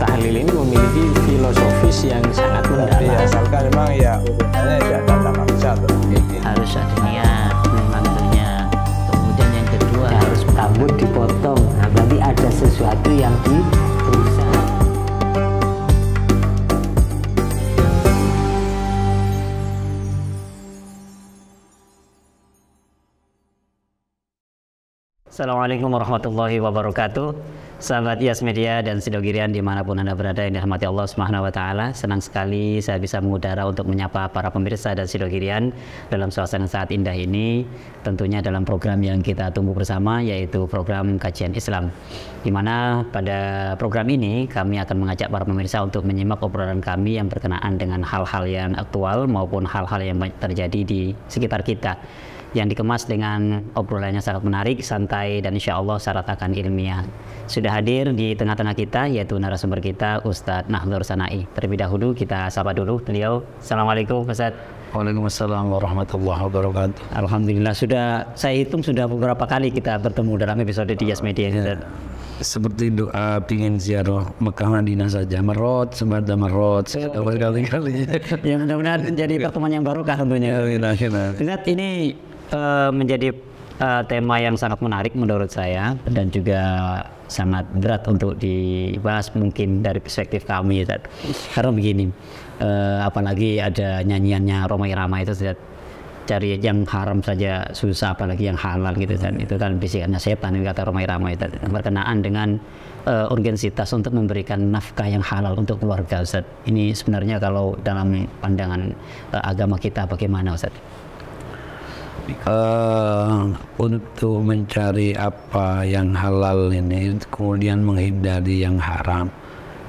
Tahlil ini memiliki filosofis yang sangat mendalam. Iya, asalkan memang ya urutannya ya data manusia tuh. Harus ada niat membantunya. Kemudian yang kedua harus rambut dipotong. Nah, berarti ada sesuatu yang dirusak. Assalamualaikum warahmatullahi wabarakatuh. Sahabat IAS Media dan Sidogirian dimanapun Anda berada yang dirahmati Allah Subhanahu wa Ta'ala. Senang sekali saya bisa mengudara untuk menyapa para pemirsa dan Sidogirian dalam suasana saat indah ini. Tentunya dalam program yang kita tunggu bersama, yaitu program Kajian Islam, di mana pada program ini kami akan mengajak para pemirsa untuk menyimak obrolan kami yang berkenaan dengan hal-hal yang aktual maupun hal-hal yang terjadi di sekitar kita, yang dikemas dengan obrolannya sangat menarik, santai, dan insya Allah syarat akan ilmiah. Sudah hadir di tengah-tengah kita, yaitu narasumber kita, Ustadz Nahdhur Sanai. Terlebih dahulu kita sapa dulu beliau. Assalamualaikum Ustadz. Waalaikumsalam warahmatullahi wabarakatuh. Alhamdulillah, saya hitung sudah beberapa kali kita bertemu dalam episode di IAS Media. Ya, seperti doa pingin ziarah Mekah Madinah saja, merot sebada merot berkali-kali. Yang mudah-mudahan menjadi pertemuan yang barokah tentunya. Ustadz, ini menjadi tema yang sangat menarik menurut saya dan juga sangat berat untuk dibahas mungkin dari perspektif kami, Ustadz. Karena begini, apalagi ada nyanyiannya Romai Rama itu, Ustadz. Cari yang haram saja susah, apalagi yang halal gitu, Ustadz. Itu kan bisikannya setan, kata Romai Rama itu, berkenaan dengan urgensitas untuk memberikan nafkah yang halal untuk keluarga, Ustadz. Ini sebenarnya kalau dalam pandangan agama kita bagaimana, Ustadz? Untuk mencari apa yang halal ini, kemudian menghindari yang haram,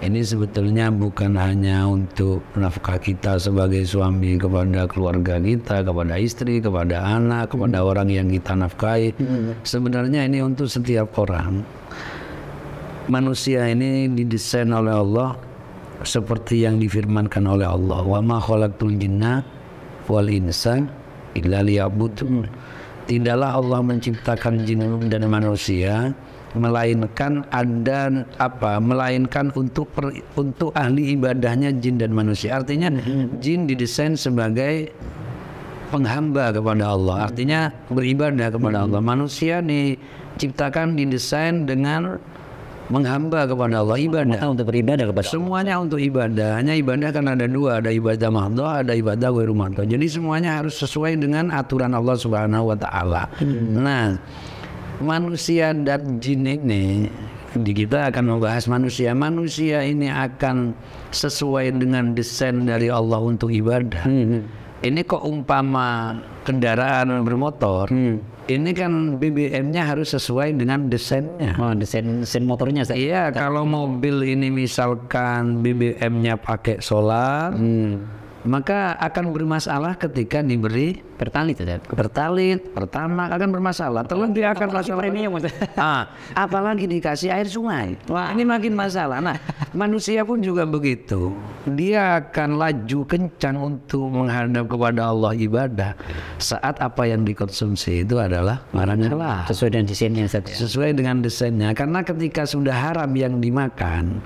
ini sebetulnya bukan hanya untuk nafkah kita sebagai suami kepada keluarga kita, kepada istri, kepada anak, kepada orang yang kita nafkahi. Sebenarnya ini untuk setiap orang. Manusia ini didesain oleh Allah seperti yang difirmankan oleh Allah, wa ma khalaqtul jinna wal insa illa liya'budun. Tidaklah Allah menciptakan jin dan manusia melainkan untuk ahli ibadahnya jin dan manusia. Artinya jin didesain sebagai penghamba kepada Allah, artinya beribadah kepada Allah. Manusia diciptakan, didesain dengan menghamba kepada Allah, ibadah untuk beribadah kepada semuanya Allah. Untuk ibadah, hanya ibadah kan ada dua, ada ibadah mahdhah, ada ibadah ghairu mahdhah. Jadi semuanya harus sesuai dengan aturan Allah Subhanahu wa Ta'ala. Nah, manusia dan jin ini, kita akan membahas manusia. Manusia ini akan sesuai dengan desain dari Allah untuk ibadah. Ini kok umpama kendaraan bermotor, ini kan BBM-nya harus sesuai dengan desainnya. Oh, desain motornya. Iya, kalau mobil ini misalkan BBM-nya pakai solar, maka akan bermasalah ketika diberi pertalit, pertamax akan bermasalah. Terlebih akan masalah premium. Apalagi dikasih air sungai. Wah, ini makin masalah. Nah, manusia pun juga begitu. Dia akan laju kencang untuk menghadap kepada Allah ibadah saat apa yang dikonsumsi itu adalah barang halal. Sesuai dengan desainnya. Sesuai dengan desainnya. Karena ketika sudah haram yang dimakan,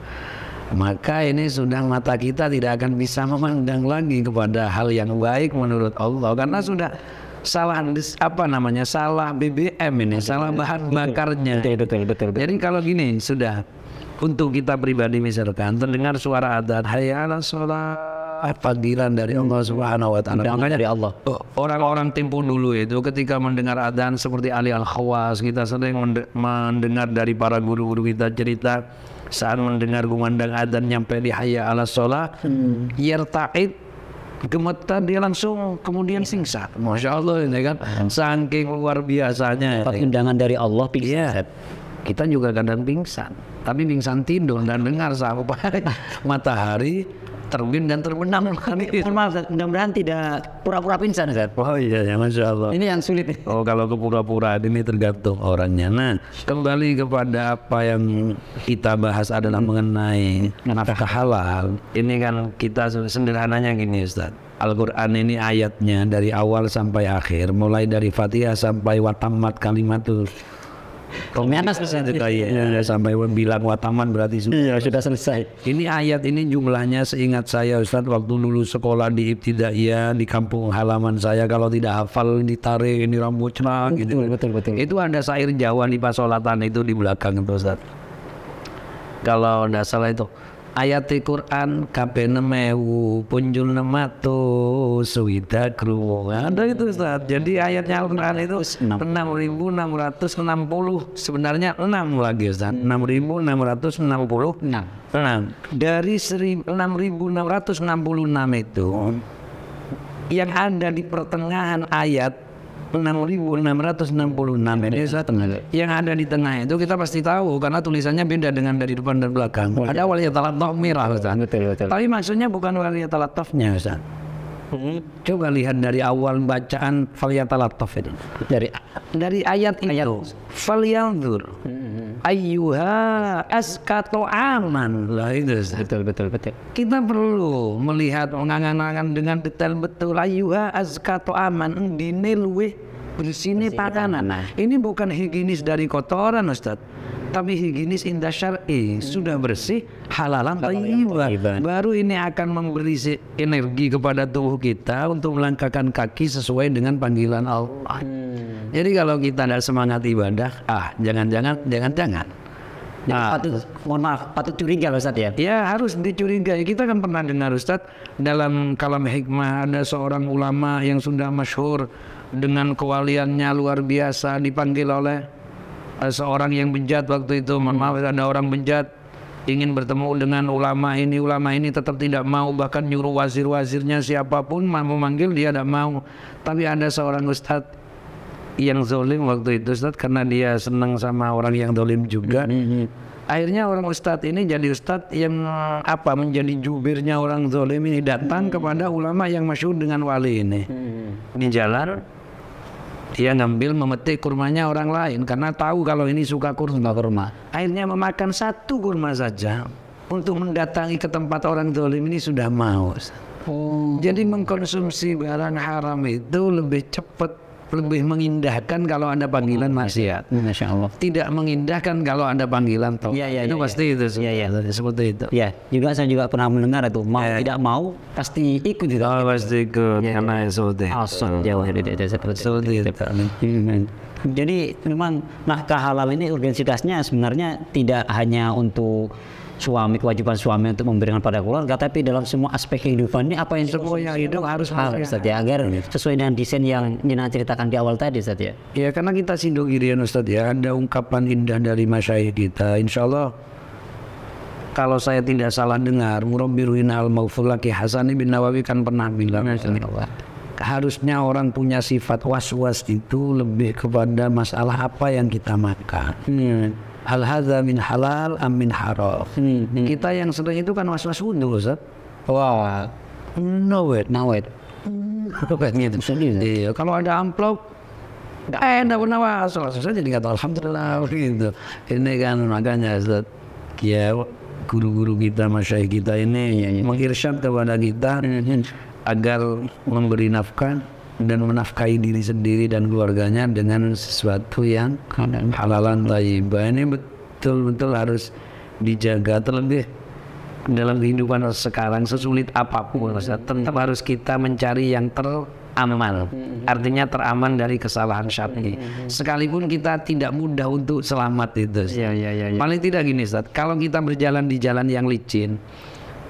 maka ini sudah mata kita tidak akan bisa memandang lagi kepada hal yang baik menurut Allah, karena sudah salah salah BBM ini, salah bahan bakarnya. Betul. Jadi kalau gini, sudah untuk kita pribadi misalkan terdengar suara adzan, hayya 'alas shalah, panggilan dari Allah Subhanahu wa Ta'ala. Makanya dari Allah. Orang-orang tempo dulu itu ketika mendengar adzan seperti Ali Al-Khawas, kita sering mendengar dari para guru-guru kita cerita saat mendengar kumandang adzan nyampe di hayya 'alas shalah, yarta'id, gemetar dia langsung kemudian singsak. Masya Allah ini kan, saking luar biasanya. Undangan dari Allah pingsan. Kita juga kadang pingsan, tapi pingsan tidur dan dengar sampai matahari terbit dan terbenam. Mudah-mudahan tidak pura-pura pingsan, Ustaz. Oh iya ya, Masya Allah. Ini yang sulit. Oh, kalau kepura-pura ini tergantung orangnya. Nah, kembali kepada apa yang kita bahas adalah mengenai nafkah halal. Ini kan kita sederhananya gini, Ustaz. Al-Quran ini ayatnya dari awal sampai akhir, mulai dari Fatihah sampai watammat kalimatul Komianas Ustaz. Ya, sampai bilang wataman berarti sudah. Iya, sudah selesai. Ini ayat ini jumlahnya seingat saya Ustaz waktu lulus sekolah di Ibtidaiyah di kampung halaman saya, kalau tidak hafal ditarik ini rambut cerah gitu. Betul. Itu ada syair Jawa di pasolatan itu di belakang itu Ustaz. Kalau tidak salah itu ayat Quran kabeh nemewu punjul nemato suwida kru. Ada itu Ustaz. Jadi ayatnya Al-Quran itu 6.660, sebenarnya 6 lagi Ustaz. 6.666. Dari 6.666 itu yang ada di pertengahan ayat 6.666 ini Ustaz, yang ada di tengah itu kita pasti tahu karena tulisannya beda dengan dari depan dan belakang. Ada waliyatalataf merah Ustaz. Betul. Tapi maksudnya bukan waliyatalatafnya Ustaz. Coba lihat dari awal bacaan faliyatalataf itu. Dari ayat itu. Falyanzur ayyuha askatu aman. Lah itu Ustaz. Betul. Kita perlu melihat mengangan-angan dengan detail betul ayyuha askatu aman dine luweh bersine pakanan. Ini bukan higienis dari kotoran Ustaz, tapi higienis indah syar'i, sudah bersih, halalan thayyiban. Baru ini akan memberi energi kepada tubuh kita untuk melangkahkan kaki sesuai dengan panggilan Allah. Jadi kalau kita tidak semangat ibadah, jangan-jangan. Patut curiga loh Ustaz ya. Ya harus dicurigai. Kita kan pernah dengar Ustaz dalam kalam hikmah ada seorang ulama yang sudah masyhur dengan kewaliannya luar biasa, dipanggil oleh seorang yang bejat waktu itu. Maaf, ada orang bejat ingin bertemu dengan ulama ini tetap tidak mau, bahkan nyuruh wazir-wazirnya siapapun mau memanggil dia tidak mau. Tapi ada seorang ustadz yang zolim waktu itu Ustadz, karena dia senang sama orang yang zolim juga. Akhirnya orang ustadz ini jadi ustadz yang menjadi jubirnya orang zolim ini, datang kepada ulama yang masyhur dengan wali ini. Di jalan dia ngambil memetik kurmanya orang lain karena tahu kalau ini suka kurma. Akhirnya memakan satu kurma saja untuk mendatangi ke tempat orang zolim ini sudah mau. Jadi mengkonsumsi barang haram itu lebih cepat, lebih mengindahkan kalau ada panggilan maksiat. Masya Allah. Tidak mengindahkan kalau ada panggilan taubat. Itu pasti itu. Seperti itu. Ya, saya juga pernah mendengar itu tidak mau pasti ikut itu. Pasti ikut karena seperti jauh seperti itu. Jadi memang nafkah halal ini urgensitasnya sebenarnya tidak hanya untuk suami, kewajiban suami untuk memberikan pada keluarga, tapi dalam semua aspek kehidupan ini apa yang semua yang hidup harus Ustaz ya, agar sesuai dengan desain yang Nina ceritakan di awal tadi Ustaz ya. Ya karena kita sindogirian Ustaz ya, ada ungkapan indah dari masyayikh kita. Insya Allah kalau saya tidak salah dengar, Murabbi Ruhina al-Maghfur Ki Hasan bin Nawawi kan pernah bilang harusnya orang punya sifat was-was itu lebih kepada masalah apa yang kita makan. Hal hadza min halal am min haram. Kita yang sering itu kan was-was wudhu Ustaz. Wah. No wait. Gitu. Iya, kalau ada amplop enggak pernah was-was saja, jadi kata alhamdulillah gitu. Ini kan makanya Ustaz, ya guru-guru kita, masyayikh kita ini mengirsyad kepada kita agar memberi nafkah dan menafkahi diri sendiri dan keluarganya dengan sesuatu yang halalan thayyibah. Ini betul-betul harus dijaga, terlebih dalam kehidupan sekarang sesulit apapun tetap harus kita mencari yang teraman, artinya teraman dari kesalahan syar'i. Sekalipun kita tidak mudah untuk selamat itu. Paling tidak gini Ustaz, kalau kita berjalan di jalan yang licin,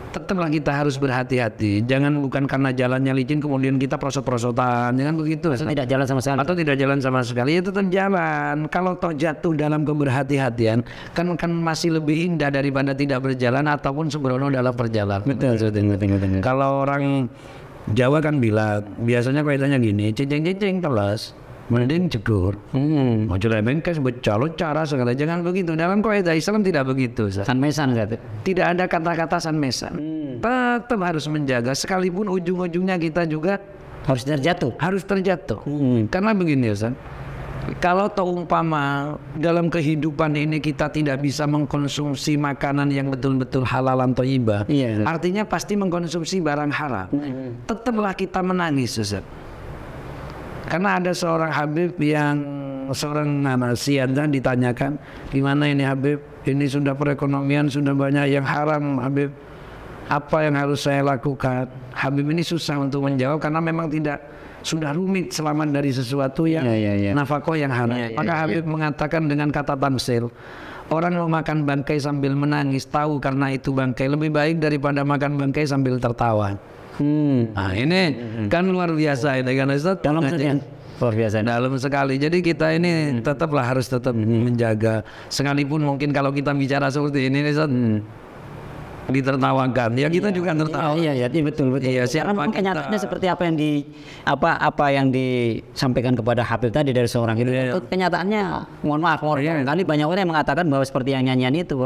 tetaplah kita harus berhati-hati. Jangan bukan karena jalannya licin kemudian kita prosot-prosotan, jangan begitu. Tidak jalan sama sekali. Atau tidak jalan sama sekali, ya tetap jalan. Kalau toh jatuh dalam keberhati-hatian, kan masih lebih indah daripada tidak berjalan ataupun sembrono dalam perjalanan. Betul. Kalau orang Jawa kan bilang, biasanya kaitannya gini, cicing-cicing telas mending jegur. Mau bengkes becalo cara segala, jangan begitu. Dalam kaidah Islam tidak begitu. Sanmesan gitu. Tidak ada kata-kata sanmesan. Tetap harus menjaga, sekalipun ujung-ujungnya kita juga harus terjatuh. Karena begini Ustaz, kalau umpama dalam kehidupan ini kita tidak bisa mengkonsumsi makanan yang betul-betul halalan thayyibah, artinya pasti mengkonsumsi barang haram. Tetaplah kita menangis Ustaz. Karena ada seorang Habib yang seorang siadan ditanyakan, gimana ini Habib, ini sudah perekonomian sudah banyak yang haram Habib, apa yang harus saya lakukan? Habib ini susah untuk menjawab karena memang sudah rumit selamat dari sesuatu yang nafkah yang haram. Maka Habib mengatakan dengan kata tamsil, orang mau makan bangkai sambil menangis tahu karena itu bangkai lebih baik daripada makan bangkai sambil tertawa. Nah ini kan luar biasa ini kan Ustaz. Luar biasa. Dalam sekali. Jadi kita ini harus tetap menjaga. Sekalipun mungkin kalau kita bicara seperti ini Ustaz, ditertawakan ya kita juga tertawa. Iya betul. Iya, Karena kenyataannya seperti apa yang disampaikan kepada Habib tadi dari seorang itu. Kenyataannya mohon maaf kali banyak orang yang mengatakan bahwa seperti yang nyanyian itu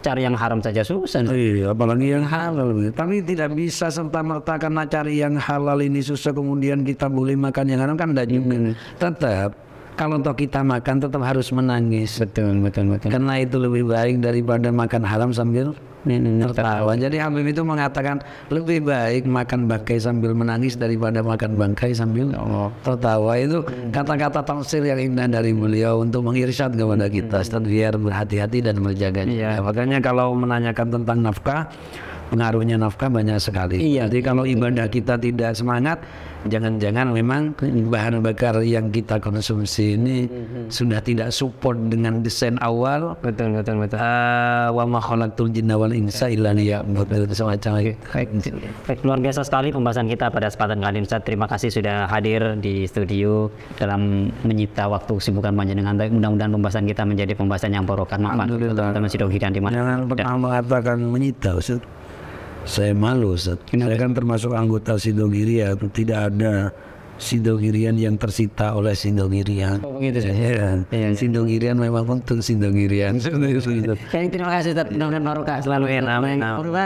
cari yang haram saja susah. Iya, apalagi yang halal. Tapi tidak bisa serta-merta karena cari yang halal ini susah kemudian kita boleh makan yang haram kan tidak juga. Tetap kalau toh kita makan tetap harus menangis. Betul. Karena itu lebih baik daripada makan haram sambil tertawa. Jadi Habib itu mengatakan lebih baik makan bangkai sambil menangis daripada makan bangkai sambil tertawa. Itu kata-kata tafsir yang indah dari beliau untuk mengirsyad kepada kita biar berhati-hati dan menjaganya. Makanya kalau menanyakan tentang nafkah, pengaruhnya nafkah banyak sekali. Jadi kalau ibadah kita tidak semangat, jangan-jangan memang bahan bakar yang kita konsumsi ini sudah tidak support dengan desain awal. Betul. Wa ma khalaqtul jinna wal insa illa liya'budun, semacam itu. Baik, luar biasa sekali pembahasan kita pada kesempatan kali ini Ustaz. Terima kasih sudah hadir di studio dalam menyita waktu kesibukan panjenengan. Mudah-mudahan pembahasan kita menjadi pembahasan yang barokah manfaat untuk teman-teman Sidogirian di mana. Jangan pernah mengatakan menyita Ustaz. Saya malu Ustaz. Saya kan termasuk anggota Sidogirian. Tidak ada Sidogirian yang tersita oleh Sidogirian. Begitu sih. Sidogirian memang untuk Sidogirian. Terima kasih Ustaz. Mudah-mudahan barokah selalu.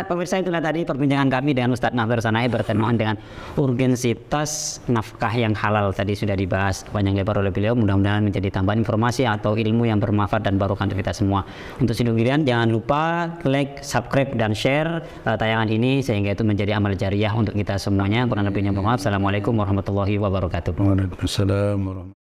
Pemirsa, itulah tadi perbincangan kami dengan Ustaz Nafir Sanai bertemu dengan urgensitas nafkah yang halal. Tadi sudah dibahas panjang lebar oleh beliau. Mudah-mudahan menjadi tambahan informasi atau ilmu yang bermanfaat dan barokah untuk kita semua. Untuk Sidogirian jangan lupa like, subscribe dan share tayangan ini sehingga itu menjadi amal jariah untuk kita semuanya. Kurang lebihnya mohon maaf. Assalamualaikum warahmatullahi wabarakatuh. Waalaikumsalam warahmatullahi wabarakatuh.